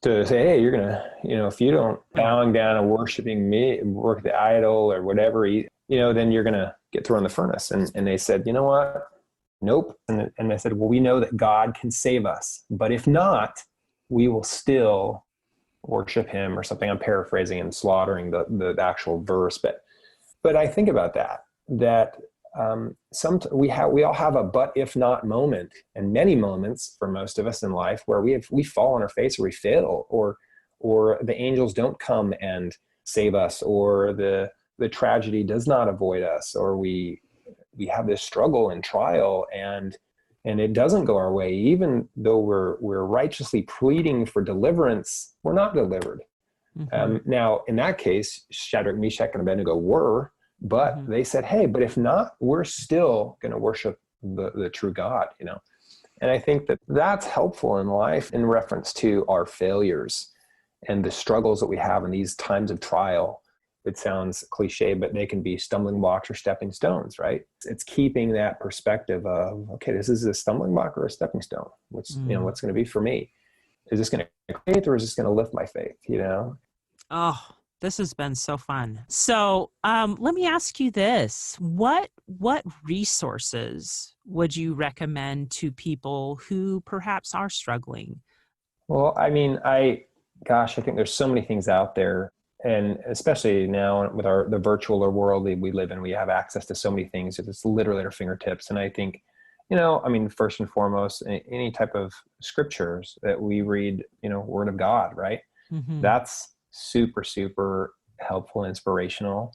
to say, hey, you're going to, if you don't bowing down and worshiping me, work the idol or whatever, then you're going to get thrown in the furnace. And they said, you know what? Nope. And they said, well, we know that God can save us, but if not, we will still worship him, or something. I'm paraphrasing and slaughtering the actual verse. But I think about that we all have a but if not moment, and many moments for most of us in life where we fall on our face, or we fail, or the angels don't come and save us, or the tragedy does not avoid us, or we have this struggle and trial and it doesn't go our way. Even though we're righteously pleading for deliverance, we're not delivered. Mm-hmm. Now, in that case, Shadrach, Meshach, and Abednego were, but mm-hmm. they said, hey, but if not, we're still going to worship the true God, And I think that that's helpful in life in reference to our failures and the struggles that we have in these times of trial. It sounds cliche, but they can be stumbling blocks or stepping stones, right? It's keeping that perspective of, okay, this is a stumbling block or a stepping stone. What's going to be for me? Is this going to faith, or is this going to lift my faith? Oh, this has been so fun. So let me ask you this. What resources would you recommend to people who perhaps are struggling? Well, I mean, I think there's so many things out there. And especially now with the virtual world we live in, we have access to so many things. It's literally at our fingertips. And I think, first and foremost, any type of scriptures that we read, Word of God, right? Mm-hmm. That's super, super helpful and inspirational.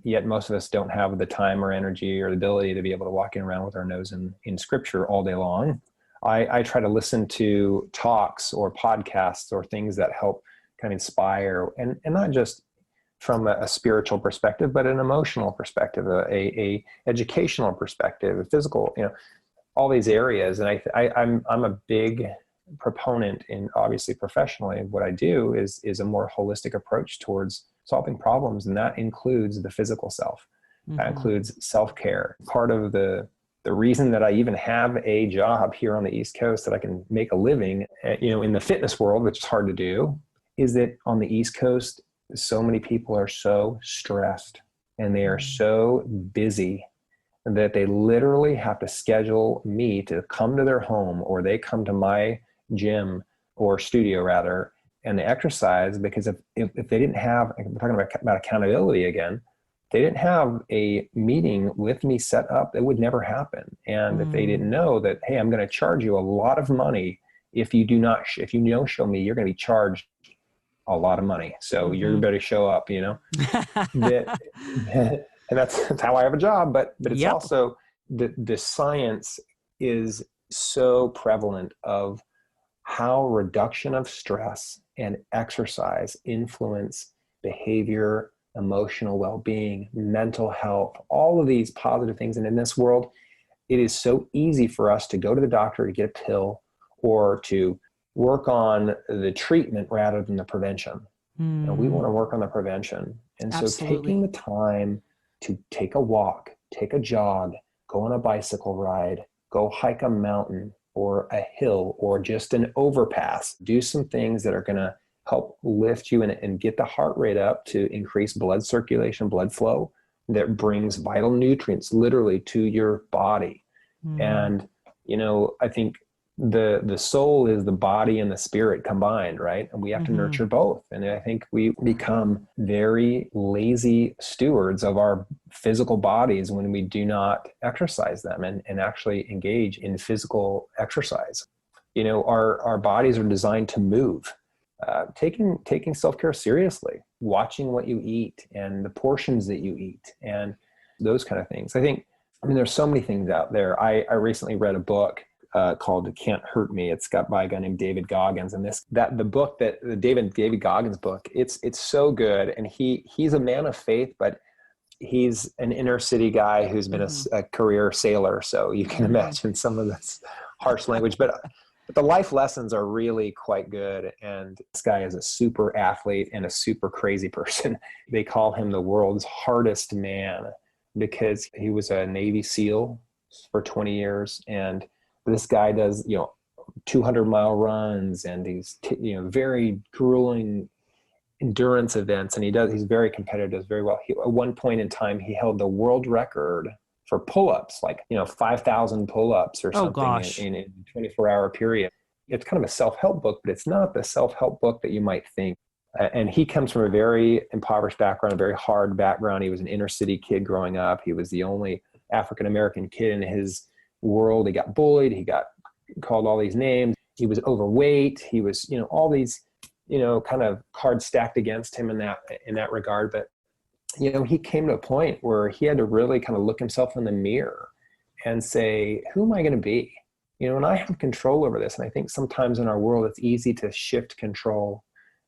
Yet most of us don't have the time or energy or the ability to be able to walk around with our nose in scripture all day long. I try to listen to talks or podcasts or things that help kind of inspire, and not just from a spiritual perspective, but an emotional perspective, a educational perspective, a physical, all these areas. And I'm a big proponent in, obviously professionally, what I do is a more holistic approach towards solving problems. And that includes the physical self. Mm-hmm. That includes self-care. Part of the reason that I even have a job here on the East Coast that I can make a living, in the fitness world, which is hard to do, is that on the East Coast, so many people are so stressed and they are so busy that they literally have to schedule me to come to their home, or they come to my gym or studio rather, and they exercise, because if they didn't have, we're talking about accountability again, they didn't have a meeting with me set up, it would never happen. And if they didn't know that, hey, I'm going to charge you a lot of money if you don't show me, you're going to be charged a lot of money. So you better show up, and that's how I have a job. But it's also the science is so prevalent of how reduction of stress and exercise influence behavior, emotional well-being, mental health, all of these positive things. And in this world, it is so easy for us to go to the doctor to get a pill, or to work on the treatment rather than the prevention. We want to work on the prevention. And so taking the time to take a walk, take a jog, go on a bicycle ride, go hike a mountain or a hill or just an overpass, do some things that are going to help lift you and get the heart rate up to increase blood circulation, blood flow, that brings vital nutrients literally to your body. And, I think the soul is the body and the spirit combined, right? And we have to nurture both. And I think we become very lazy stewards of our physical bodies when we do not exercise them and actually engage in physical exercise. You know, our bodies are designed to move. Taking self-care seriously, watching what you eat and the portions that you eat and those kind of things. I mean, there's so many things out there. I recently read a book called "It Can't Hurt Me." It's got by a guy named David Goggins, and the David Goggins book, it's so good. And he's a man of faith, but he's an inner city guy who's been a career sailor. So you can imagine some of this harsh language, but the life lessons are really quite good. And this guy is a super athlete and a super crazy person. They call him the world's hardest man because he was a Navy SEAL for 20 years. And this guy does, 200-mile runs and these, very grueling endurance events. And he's very competitive, does very well. At one point in time, he held the world record for pull-ups, 5,000 pull-ups or something in a 24-hour period. It's kind of a self-help book, but it's not the self-help book that you might think. And he comes from a very impoverished background, a very hard background. He was an inner city kid growing up. He was the only African-American kid in his world. He got bullied. He got called all these names. He was overweight. He was, all these, kind of cards stacked against him in that regard. But he came to a point where he had to really kind of look himself in the mirror and say, who am I going to be? And I have control over this. And I think sometimes in our world, it's easy to shift control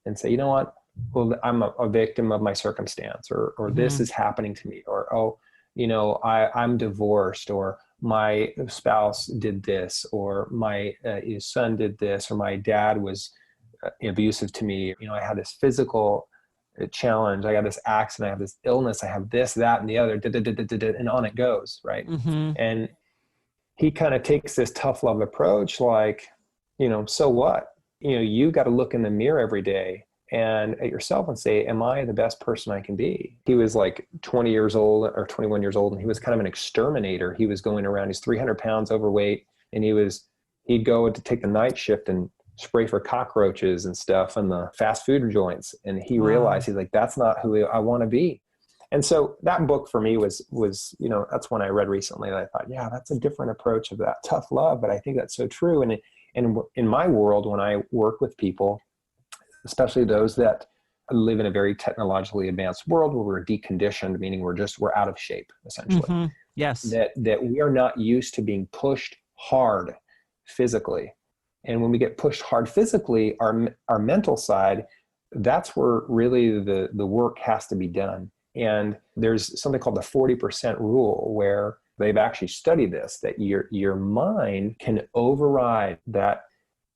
and say, you know what? Well, I'm a victim of my circumstance, or this is happening to me, or, I'm divorced, or my spouse did this, or my son did this, or my dad was abusive to me. I had this physical challenge. I got this accident. I have this illness. I have this, that, and the other, and on it goes, right? And he kind of takes this tough love approach, so what? You got to look in the mirror every day and at yourself and say, am I the best person I can be? He was 20 years old or 21 years old, and he was kind of an exterminator. He was going around, he's 300 pounds overweight, and he'd go to take the night shift and spray for cockroaches and stuff in the fast food joints. And he realized, he's like, that's not who I want to be. And so that book for me was, that's one I read recently. And I thought, yeah, that's a different approach of that tough love. But I think that's so true. And in my world, when I work with people, especially those that live in a very technologically advanced world where we're deconditioned, meaning we're out of shape, essentially. Yes. That we are not used to being pushed hard physically. And when we get pushed hard physically, our mental side, that's where really the work has to be done. And there's something called the 40% rule, where they've actually studied this, that your mind can override that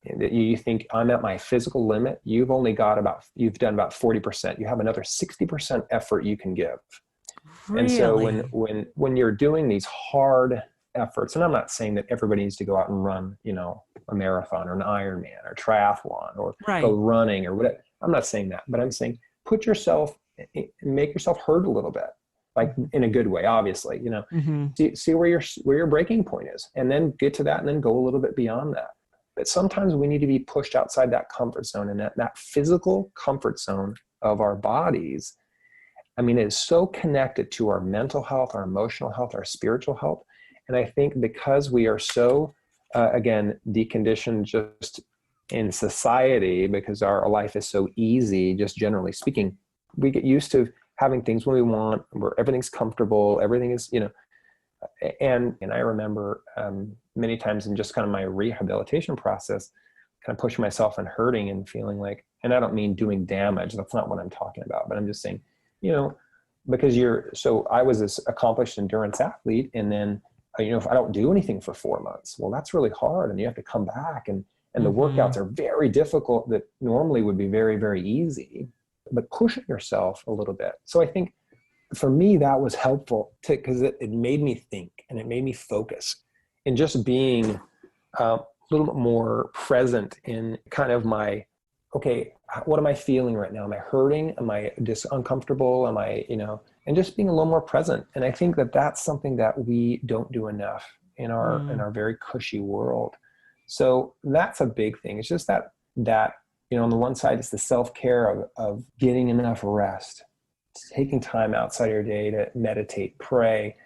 you think, I'm at my physical limit. You've done about 40%. You have another 60% effort you can give. Really? And so when you're doing these hard efforts, and I'm not saying that everybody needs to go out and run, a marathon or an Ironman or triathlon or go running or whatever. I'm not saying that, but I'm saying make yourself hurt a little bit, in a good way, obviously, see where your breaking point is, and then get to that and then go a little bit beyond that. But sometimes we need to be pushed outside that comfort zone, and that physical comfort zone of our bodies, it is so connected to our mental health, our emotional health, our spiritual health. And I think because we are so, again, deconditioned just in society, because our life is so easy, just generally speaking, we get used to having things when we want, where everything's comfortable, everything is, and I remember many times in just kind of my rehabilitation process, kind of pushing myself and hurting and feeling and I don't mean doing damage. That's not what I'm talking about, but I'm just saying, because I was this accomplished endurance athlete, and then, if I don't do anything for 4 months, well, that's really hard. And you have to come back, and the workouts are very difficult that normally would be very, very easy, but pushing yourself a little bit. So I think for me, that was helpful because it made me think, and it made me focus, and just being a little bit more present in kind of my, okay, what am I feeling right now? Am I hurting? Am I just uncomfortable? Am I, and just being a little more present. And I think that that's something that we don't do enough in our very cushy world. So that's a big thing. It's just that, on the one side, it's the self-care of getting enough rest, taking time outside your day to meditate, pray,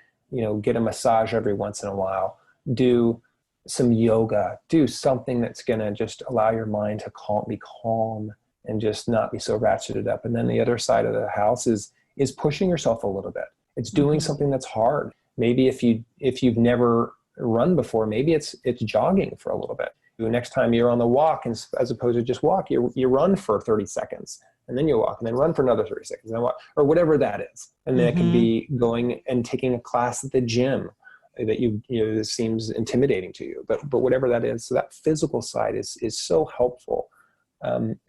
get a massage every once in a while, do some yoga, do something that's going to just allow your mind to be calm and just not be so ratcheted up. And then the other side of the house is pushing yourself a little bit. It's doing something that's hard. Maybe if you've never run before, maybe it's jogging for a little bit. The next time you're on the walk, and as opposed to just walk, you run for 30 seconds, and then you walk, and then run for another 30 seconds, and then walk, or whatever that is. And then it could be going and taking a class at the gym that seems intimidating to you, but whatever that is. So that physical side is so helpful,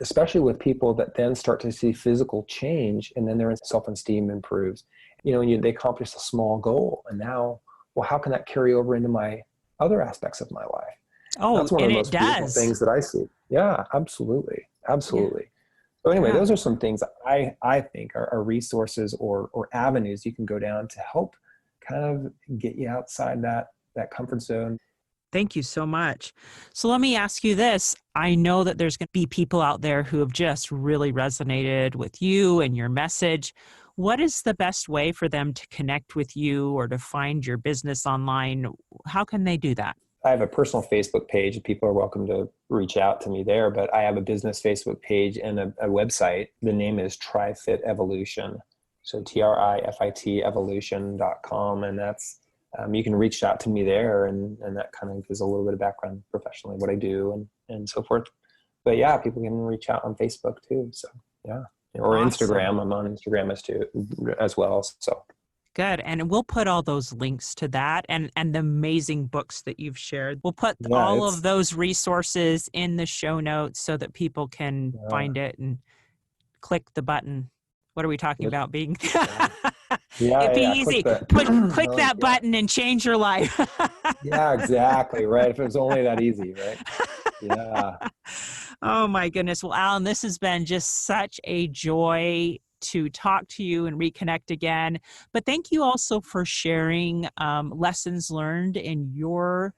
especially with people that then start to see physical change, and then their self-esteem improves. They accomplish a small goal, and now, well, how can that carry over into my other aspects of my life? Oh, that's one and of the most beautiful things that I see. Yeah, absolutely. Yeah. So anyway, those are some things I think are resources or avenues you can go down to help kind of get you outside that comfort zone. Thank you so much. So let me ask you this. I know that there's going to be people out there who have just really resonated with you and your message. What is the best way for them to connect with you or to find your business online? How can they do that? I have a personal Facebook page. People are welcome to reach out to me there, but I have a business Facebook page and a website. The name is TriFit Evolution. So TRIFIT evolution.com. And that's, you can reach out to me there, and that kind of gives a little bit of background professionally, what I do and so forth. But yeah, people can reach out on Facebook too. So yeah. Or awesome. Instagram. I'm on Instagram as well. So good. And we'll put all those links to that and the amazing books that you've shared. We'll put all of those resources in the show notes so that people can find it and click the button. What are we talking about? Being it'd be easy. Click that button and change your life. Yeah, exactly. Right. If it was only that easy, right? Yeah. Oh my goodness. Well, Alan, this has been just such a joy to talk to you and reconnect again. But thank you also for sharing lessons learned in your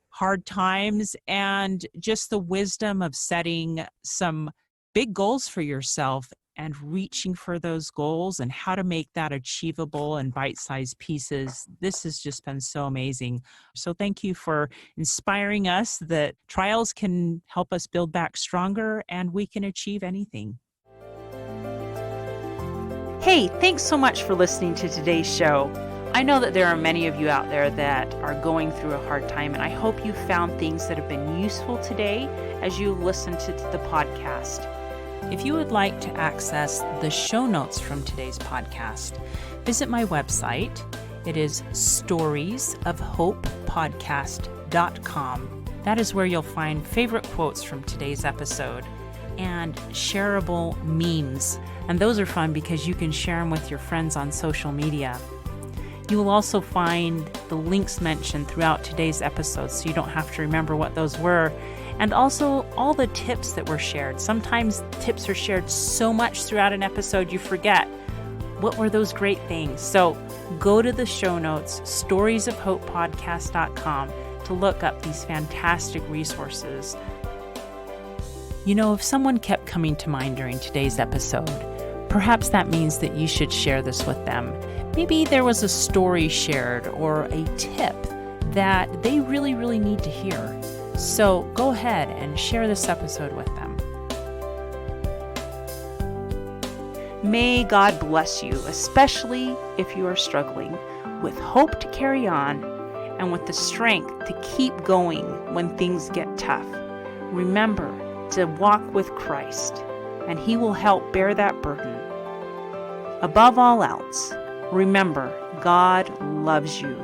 hard times and just the wisdom of setting some big goals for yourself and reaching for those goals and how to make that achievable in bite-sized pieces. This has just been so amazing. So thank you for inspiring us that trials can help us build back stronger and we can achieve anything. Hey, thanks so much for listening to today's show. I know that there are many of you out there that are going through a hard time, and I hope you found things that have been useful today as you listen to the podcast. If you would like to access the show notes from today's podcast, visit my website. It is storiesofhopepodcast.com. That is where you'll find favorite quotes from today's episode and shareable memes. And those are fun because you can share them with your friends on social media. You will also find the links mentioned throughout today's episode so you don't have to remember what those were. And also all the tips that were shared. Sometimes tips are shared so much throughout an episode you forget. What were those great things? So go to the show notes, storiesofhopepodcast.com, to look up these fantastic resources. If someone kept coming to mind during today's episode, perhaps that means that you should share this with them. Maybe there was a story shared or a tip that they really, really need to hear. So go ahead and share this episode with them. May God bless you, especially if you are struggling, with hope to carry on and with the strength to keep going when things get tough. Remember to walk with Christ, and He will help bear that burden. Above all else, remember, God loves you.